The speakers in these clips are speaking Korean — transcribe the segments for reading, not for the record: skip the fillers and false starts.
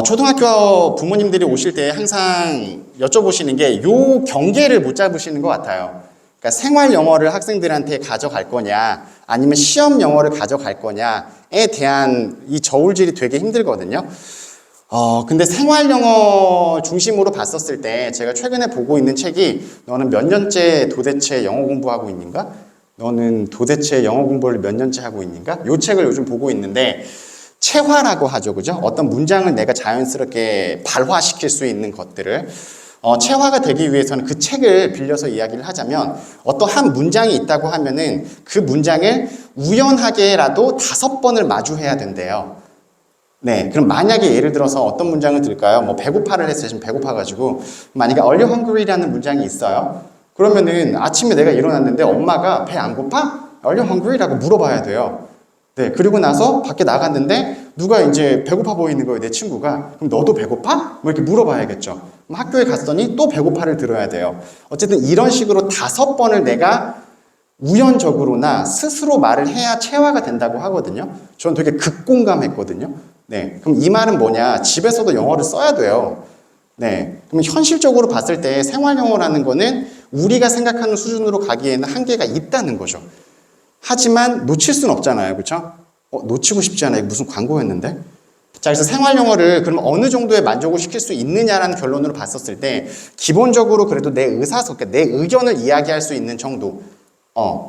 초등학교 부모님들이 오실 때 항상 여쭤보시는 게 요 경계를 못 잡으시는 것 같아요. 그러니까 생활 영어를 학생들한테 가져갈 거냐, 아니면 시험 영어를 가져갈 거냐에 대한 이 저울질이 되게 힘들거든요. 근데 생활 영어 중심으로 봤었을 때 제가 최근에 보고 있는 책이 너는 몇 년째 도대체 영어 공부하고 있는가? 너는 도대체 영어 공부를 몇 년째 하고 있는가? 요 책을 요즘 보고 있는데 체화라고 하죠. 그죠? 어떤 문장을 내가 자연스럽게 발화시킬 수 있는 것들을 체화가 되기 위해서는 그 책을 빌려서 이야기를 하자면 어떠한 문장이 있다고 하면은 그 문장을 우연하게라도 5번을 마주해야 된대요. 네, 그럼 만약에 예를 들어서 어떤 문장을 들을까요? 뭐 배고파를 했어요. 지금 배고파가지고 만약에 Are you hungry라는 문장이 있어요. 그러면은 아침에 내가 일어났는데 엄마가 배 안 고파? Are you hungry라고 물어봐야 돼요. 네, 그리고 나서 밖에 나갔는데 누가 이제 배고파 보이는 거예요, 내 친구가. 그럼 너도 배고파? 뭐 이렇게 물어봐야겠죠. 그럼 학교에 갔더니 또 배고파를 들어야 돼요. 어쨌든 이런 식으로 5번을 내가 우연적으로나 스스로 말을 해야 체화가 된다고 하거든요. 저는 되게 극공감했거든요. 네, 그럼 이 말은 뭐냐? 집에서도 영어를 써야 돼요. 네, 그럼 현실적으로 봤을 때 생활 영어라는 거는 우리가 생각하는 수준으로 가기에는 한계가 있다는 거죠. 하지만 놓칠 수는 없잖아요. 그렇죠? 놓치고 싶지 않아요. 무슨 광고였는데? 자, 그래서 생활 영어를 그럼 어느 정도의 만족을 시킬 수 있느냐라는 결론으로 봤었을 때 기본적으로 그래도 내 의사소, 그러니까 내 의견을 이야기할 수 있는 정도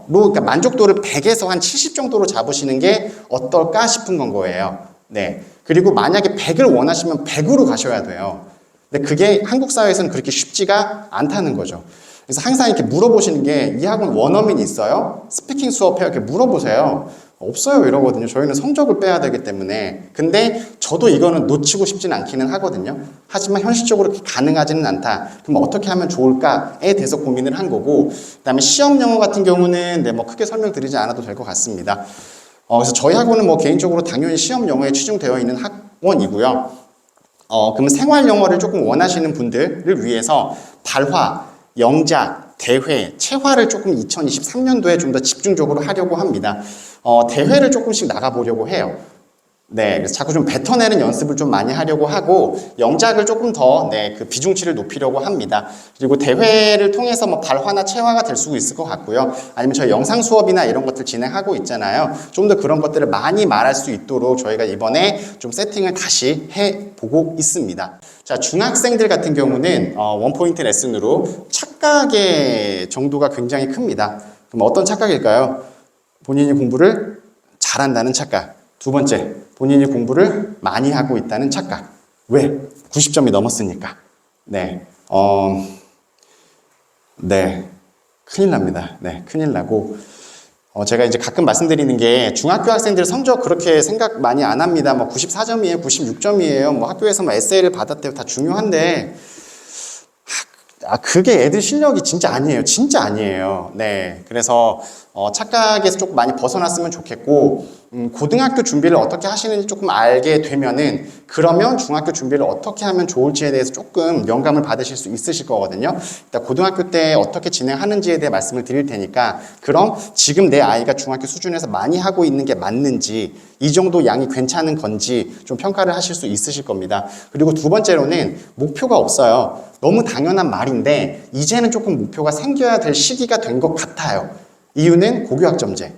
그러니까 만족도를 100에서 한 70 정도로 잡으시는 게 어떨까 싶은 건 거예요. 네. 그리고 만약에 100을 원하시면 100으로 가셔야 돼요. 근데 그게 한국 사회에서는 그렇게 쉽지가 않다는 거죠. 그래서 항상 이렇게 물어보시는 게 이 학원 원어민 있어요? 스피킹 수업해요? 이렇게 물어보세요. 없어요 이러거든요. 저희는 성적을 빼야 되기 때문에. 근데 저도 이거는 놓치고 싶진 않기는 하거든요. 하지만 현실적으로 가능하지는 않다. 그럼 어떻게 하면 좋을까에 대해서 고민을 한 거고, 그 다음에 시험 영어 같은 경우는 뭐 크게 설명드리지 않아도 될 것 같습니다. 그래서 저희 학원은 뭐 개인적으로 당연히 시험 영어에 치중되어 있는 학원이고요. 그러면 생활 영어를 조금 원하시는 분들을 위해서 발화, 영작, 대회, 체화를 조금 2023년도에 좀 더 집중적으로 하려고 합니다. 대회를 조금씩 나가보려고 해요. 네, 그래서 자꾸 좀 뱉어내는 연습을 좀 많이 하려고 하고 영작을 조금 더 그 비중치를 높이려고 합니다. 그리고 대회를 통해서 뭐 발화나 체화가 될 수 있을 것 같고요. 아니면 저희 영상 수업이나 이런 것들 진행하고 있잖아요. 좀 더 그런 것들을 많이 말할 수 있도록 저희가 이번에 좀 세팅을 다시 해보고 있습니다. 자, 중학생들 같은 경우는 원포인트 레슨으로 착각의 정도가 굉장히 큽니다. 그럼 어떤 착각일까요? 본인이 공부를 잘한다는 착각. 두 번째, 본인이 공부를 많이 하고 있다는 착각. 왜? 90점이 넘었으니까. 네, 네, 큰일 납니다. 네, 큰일 나고. 제가 이제 가끔 말씀드리는 게 중학교 학생들 성적 그렇게 생각 많이 안 합니다. 뭐 94점이에요, 96점이에요. 뭐 학교에서 뭐 에세이를 받았대요. 다 중요한데, 그게 애들 실력이 진짜 아니에요. 진짜 아니에요. 네. 그래서, 착각에서 조금 많이 벗어났으면 좋겠고, 고등학교 준비를 어떻게 하시는지 조금 알게 되면은, 그러면 중학교 준비를 어떻게 하면 좋을지에 대해서 조금 영감을 받으실 수 있으실 거거든요. 일단 고등학교 때 어떻게 진행하는지에 대해 말씀을 드릴 테니까, 그럼 지금 내 아이가 중학교 수준에서 많이 하고 있는 게 맞는지, 이 정도 양이 괜찮은 건지 좀 평가를 하실 수 있으실 겁니다. 그리고 두 번째로는 목표가 없어요. 너무 당연한 말인데 이제는 조금 목표가 생겨야 될 시기가 된 것 같아요. 이유는 고교학점제.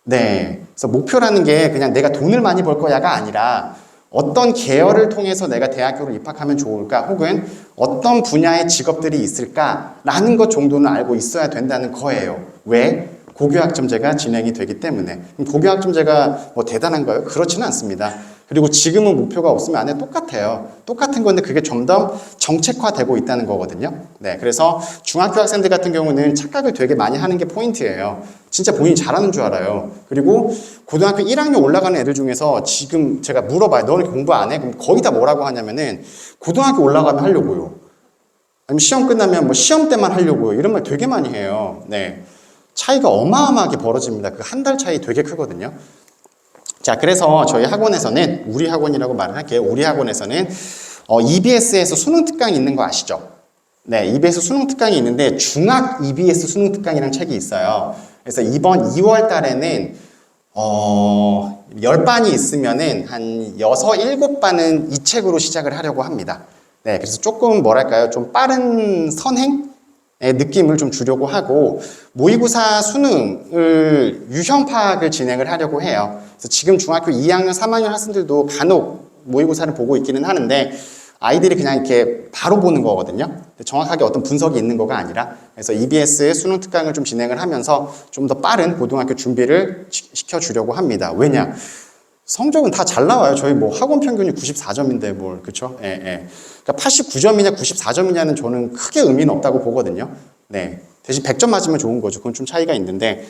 네, 그래서 목표라는 게 그냥 내가 돈을 많이 벌 거야가 아니라 어떤 계열을 통해서 내가 대학교를 입학하면 좋을까, 혹은 어떤 분야의 직업들이 있을까라는 것 정도는 알고 있어야 된다는 거예요. 왜? 고교학점제가 진행이 되기 때문에. 고교학점제가 뭐 대단한가요? 그렇지는 않습니다. 그리고 지금은 목표가 없으면 안 해 똑같아요. 똑같은 건데 그게 좀 더 정책화되고 있다는 거거든요. 네, 그래서 중학교 학생들 같은 경우는 착각을 되게 많이 하는 게 포인트예요. 진짜 본인이 잘하는 줄 알아요. 그리고 고등학교 1학년 올라가는 애들 중에서 지금 제가 물어봐요. 너는 공부 안 해? 그럼 거의 다 뭐라고 하냐면은 고등학교 올라가면 하려고요. 아니면 시험 끝나면 뭐 시험 때만 하려고요. 이런 말 되게 많이 해요. 네, 차이가 어마어마하게 벌어집니다. 그 한 달 차이 되게 크거든요. 자, 그래서 저희 학원에서는, 우리 학원이라고 말을 할게요. 우리 학원에서는 EBS에서 수능 특강이 있는 거 아시죠? 네, EBS 수능 특강이 있는데 중학 EBS 수능 특강이라는 책이 있어요. 그래서 이번 2월 달에는 10반이 있으면은 한 6, 7반은 이 책으로 시작을 하려고 합니다. 네, 그래서 조금 뭐랄까요? 좀 빠른 선행의 느낌을 좀 주려고 하고, 모의고사 수능을 유형 파악을 진행을 하려고 해요. 그래서 지금 중학교 2학년, 3학년 학생들도 간혹 모의고사를 보고 있기는 하는데, 아이들이 그냥 이렇게 바로 보는 거거든요. 정확하게 어떤 분석이 있는 거가 아니라, 그래서 EBS 수능 특강을 좀 진행을 하면서 좀 더 빠른 고등학교 준비를 시켜주려고 합니다. 왜냐? 성적은 다 잘 나와요. 저희 뭐 학원 평균이 94점인데 뭘, 그쵸? 예, 예. 그러니까 89점이냐 94점이냐는 저는 크게 의미는 없다고 보거든요. 네. 대신 100점 맞으면 좋은 거죠. 그건 좀 차이가 있는데,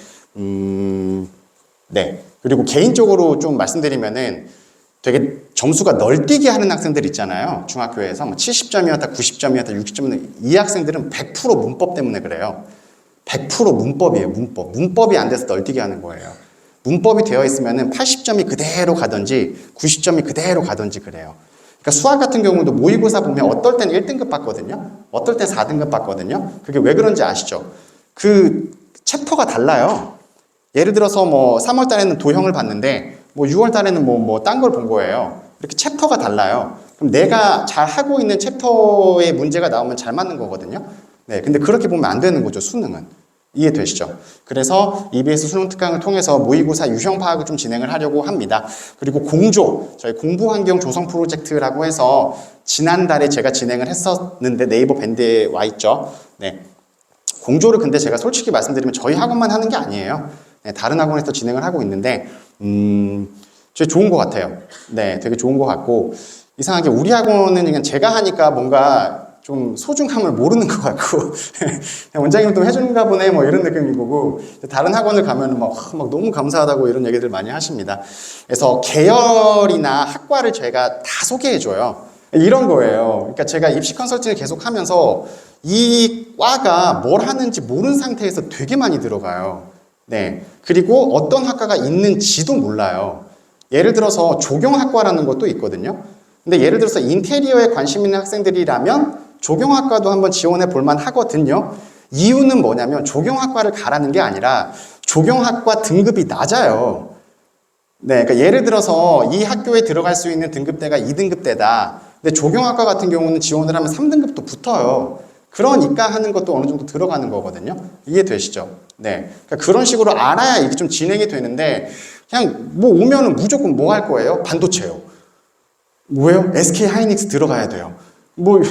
네. 그리고 개인적으로 좀 말씀드리면은 되게 점수가 널뛰기 하는 학생들 있잖아요. 중학교에서 뭐 70점이었다, 90점이었다, 60점이었다. 이 학생들은 100% 문법 때문에 그래요. 100% 문법이에요, 문법. 문법이 안 돼서 널뛰기 하는 거예요. 문법이 되어 있으면은 80점이 그대로 가든지 90점이 그대로 가든지 그래요. 그러니까 수학 같은 경우도 모의고사 보면 어떨 땐 1등급 받거든요. 어떨 땐 4등급 받거든요. 그게 왜 그런지 아시죠? 그 챕터가 달라요. 예를 들어서 뭐 3월 달에는 도형을 봤는데 뭐 6월 달에는 뭐 딴 걸 본 거예요. 이렇게 챕터가 달라요. 그럼 내가 잘 하고 있는 챕터의 문제가 나오면 잘 맞는 거거든요. 네, 근데 그렇게 보면 안 되는 거죠, 수능은. 이해되시죠? 그래서 EBS 수능 특강을 통해서 모의고사 유형 파악을 좀 진행을 하려고 합니다. 그리고 공조, 저희 공부환경 조성 프로젝트라고 해서 지난달에 제가 진행을 했었는데 네이버 밴드에 와 있죠. 네. 공조를 근데 제가 솔직히 말씀드리면 저희 학원만 하는 게 아니에요. 네, 다른 학원에서 진행을 하고 있는데 되게 좋은 것 같아요. 네, 되게 좋은 것 같고 이상하게 우리 학원은 그냥 제가 하니까 뭔가 좀 소중함을 모르는 것 같고 원장님 또 해주는가 보네 뭐 이런 느낌인 거고 다른 학원을 가면 막 너무 감사하다고 이런 얘기들 많이 하십니다. 그래서 계열이나 학과를 제가 다 소개해줘요. 이런 거예요. 그러니까 제가 입시 컨설팅을 계속 하면서 이 과가 뭘 하는지 모르는 상태에서 되게 많이 들어가요. 네. 그리고 어떤 학과가 있는지도 몰라요. 예를 들어서 조경학과라는 것도 있거든요. 근데 예를 들어서 인테리어에 관심 있는 학생들이라면 조경학과도 한번 지원해 볼만 하거든요. 이유는 뭐냐면 조경학과를 가라는 게 아니라 조경학과 등급이 낮아요. 네, 그러니까 예를 들어서 이 학교에 들어갈 수 있는 등급대가 2등급대다. 근데 조경학과 같은 경우는 지원을 하면 3등급도 붙어요. 그러니까 하는 것도 어느 정도 들어가는 거거든요. 이해되시죠? 네. 그러니까 그런 식으로 알아야 이게 좀 진행이 되는데 그냥 뭐 오면은 무조건 뭐 할 거예요? 반도체요. 뭐예요? SK 하이닉스 들어가야 돼요. 뭐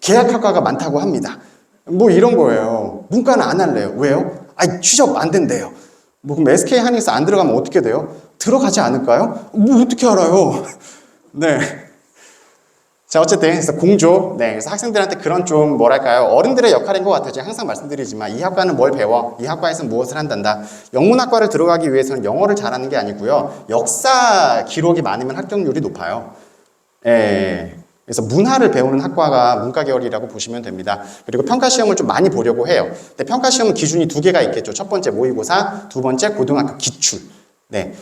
계약학과가 많다고 합니다. 뭐 이런 거예요. 문과는 안 할래요. 왜요? 아니 취업 안 된대요. 뭐 그럼 SK 하이닉스 안 들어가면 어떻게 돼요? 들어가지 않을까요? 뭐 어떻게 알아요? 네. 자, 어쨌든 그래서 공조. 네. 그래서 학생들한테 그런 좀 뭐랄까요? 어른들의 역할인 것 같아요. 제가 항상 말씀드리지만 이 학과는 뭘 배워? 이 학과에서 무엇을 한단다? 영문학과를 들어가기 위해서는 영어를 잘하는 게 아니고요. 역사 기록이 많으면 합격률이 높아요. 예. 그래서 문화를 배우는 학과가 문과 계열이라고 보시면 됩니다. 그리고 평가 시험을 좀 많이 보려고 해요. 근데 평가 시험은 기준이 두 개가 있겠죠. 첫 번째 모의고사, 두 번째 고등학교 기출. 네.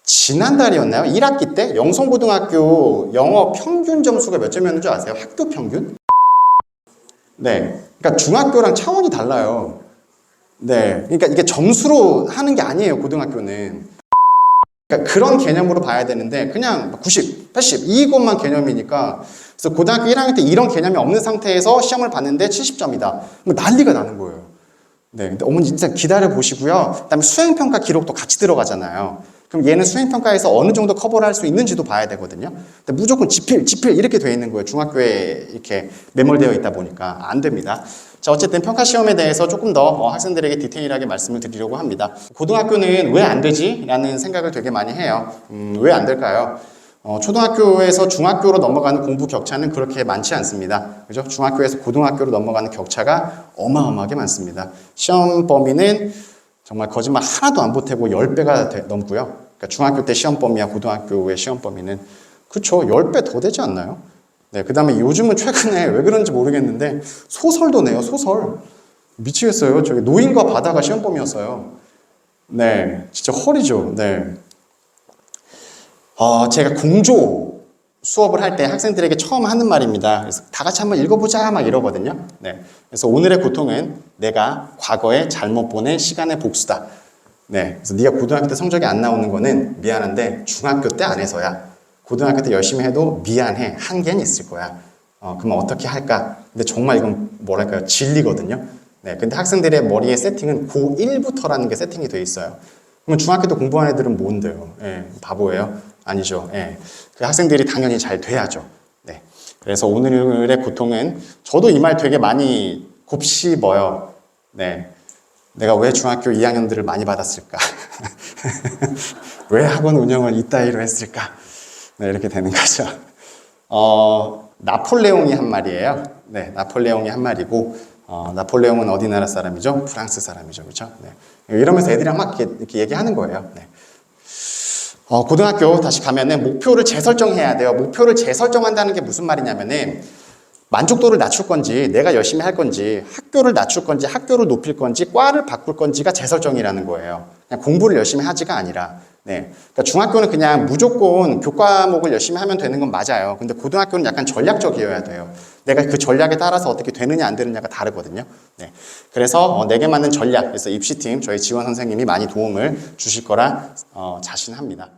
지난달이었나요? 1학기 때 영성고등학교 영어 평균 점수가 몇 점이었는 줄 아세요? 학교 평균? 네. 그러니까 중학교랑 차원이 달라요. 네. 그러니까 이게 점수로 하는 게 아니에요, 고등학교는. 그러니까 그런 개념으로 봐야 되는데 그냥 90, 80 이것만 개념이니까 그래서 고등학교 1학년 때 이런 개념이 없는 상태에서 시험을 봤는데 70점이다. 뭐 난리가 나는 거예요. 네, 근데 어머니 진짜 기다려 보시고요. 그다음에 수행평가 기록도 같이 들어가잖아요. 그럼 얘는 수행평가에서 어느 정도 커버를 할 수 있는지도 봐야 되거든요. 근데 무조건 지필 이렇게 돼 있는 거예요. 중학교에 이렇게 매몰되어 있다 보니까 안 됩니다. 자, 어쨌든 평가 시험에 대해서 조금 더 학생들에게 디테일하게 말씀을 드리려고 합니다. 고등학교는 왜 안 되지? 라는 생각을 되게 많이 해요. 왜 안 될까요? 초등학교에서 중학교로 넘어가는 공부 격차는 그렇게 많지 않습니다. 그죠? 중학교에서 고등학교로 넘어가는 격차가 어마어마하게 많습니다. 시험 범위는 정말 거짓말 하나도 안 보태고 10배가 넘고요. 그러니까 중학교 때 시험 범위와 고등학교의 시험 범위는 그쵸, 10배 더 되지 않나요? 네, 그 다음에 요즘은 최근에 왜 그런지 모르겠는데 소설도 내요, 소설. 미치겠어요. 저기 노인과 바다가 시험 범위였어요. 네, 진짜 헐이죠. 네. 제가 공조 수업을 할 때 학생들에게 처음 하는 말입니다. 그래서 다 같이 한번 읽어보자 막 이러거든요. 네. 그래서 오늘의 고통은 내가 과거에 잘못 보낸 시간의 복수다. 네, 그래서 네가 고등학교 때 성적이 안 나오는 거는 미안한데 중학교 때 안해서야. 고등학교 때 열심히 해도 미안해. 한계는 있을 거야. 그러면 어떻게 할까? 근데 정말 이건 뭐랄까요? 진리거든요. 네, 근데 학생들의 머리의 세팅은 고1부터라는 게 세팅이 돼 있어요. 그러면 중학교 때 공부한 애들은 뭔데요? 예, 바보예요? 아니죠. 예, 그 학생들이 당연히 잘 돼야죠. 네, 그래서 오늘의 고통은 저도 이 말 되게 많이 곱씹어요. 네, 내가 왜 중학교 2학년들을 많이 받았을까? 왜 학원 운영을 이따위로 했을까? 네, 이렇게 되는 거죠. 나폴레옹이 한 말이에요. 네, 나폴레옹이 한 말이고, 나폴레옹은 어디 나라 사람이죠? 프랑스 사람이죠. 그렇죠? 네. 이러면서 애들이랑 막 이렇게 얘기하는 거예요. 네. 고등학교 다시 가면은 목표를 재설정해야 돼요. 목표를 재설정한다는 게 무슨 말이냐면은 만족도를 낮출 건지, 내가 열심히 할 건지, 학교를 낮출 건지, 학교를 높일 건지, 과를 바꿀 건지가 재설정이라는 거예요. 그냥 공부를 열심히 하지가 아니라. 네. 그러니까 중학교는 그냥 무조건 교과목을 열심히 하면 되는 건 맞아요. 근데 고등학교는 약간 전략적이어야 돼요. 내가 그 전략에 따라서 어떻게 되느냐 안 되느냐가 다르거든요. 네. 그래서 내게 맞는 전략, 그래서 입시팀 저희 지원 선생님이 많이 도움을 주실 거라 자신합니다.